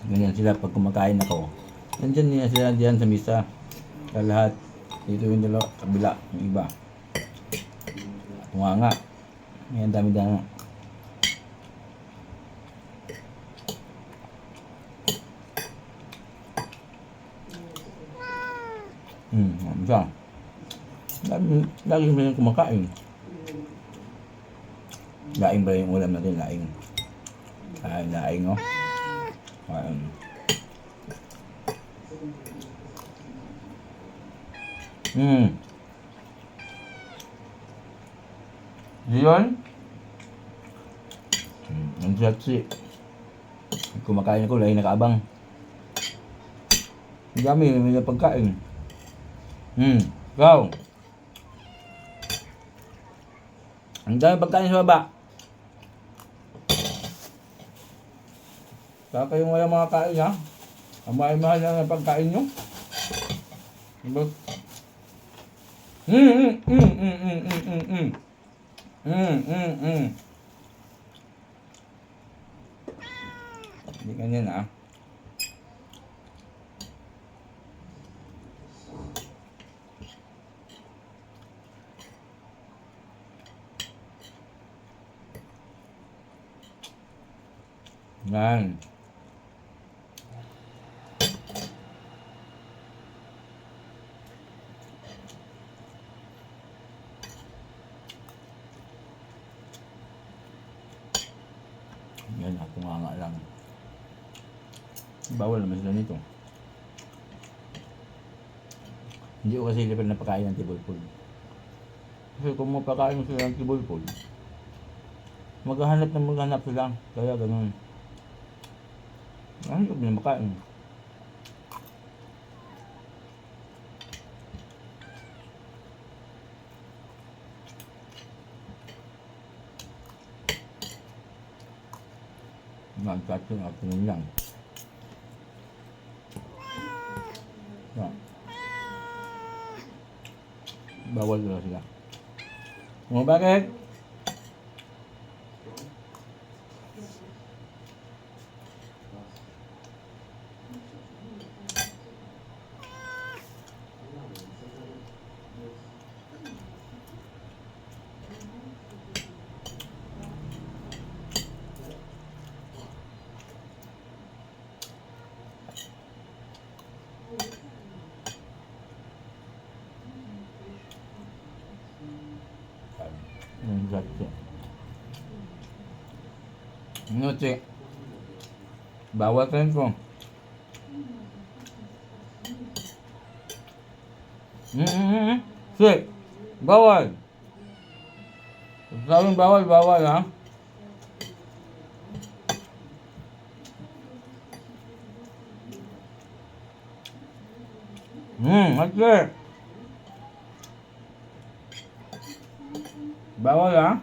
Ganyan sila pag kumakain ako. Nandyan niya sila diyan sa misa. Sa lahat. Dito yung dalawa, kabila, yung iba. Tunga nga. Ngayon dami-dami. Isa. Lagi mo yung kumakain. Laing ba yung ulam natin? Laing. Laing, oh. Kain. Yun? Ang satsi. Kumakain ako, laing nakaabang. Ang dami, may pagkain. Go! Ang dami pagkain sa baba. Kaya kayong wala mga kain, ha? Ang mahal na ng pagkain nyo. Diba? Hindi ganyan, ha? Yan. Yan, ako nga lang. Bawal naman sila nito. Hindi ko kasi lipat na pagkain ng table food. Kasi kung mapakain sila ng table food, maghanap sila. Kaya ganun. Ano yung makain? Magkatong ako nun lang. Bawal na sila. Bakit? Grazie. Noche. Bawal ka ko. Sik. Bawal. Sabing bawal, ha? Bawal, ha?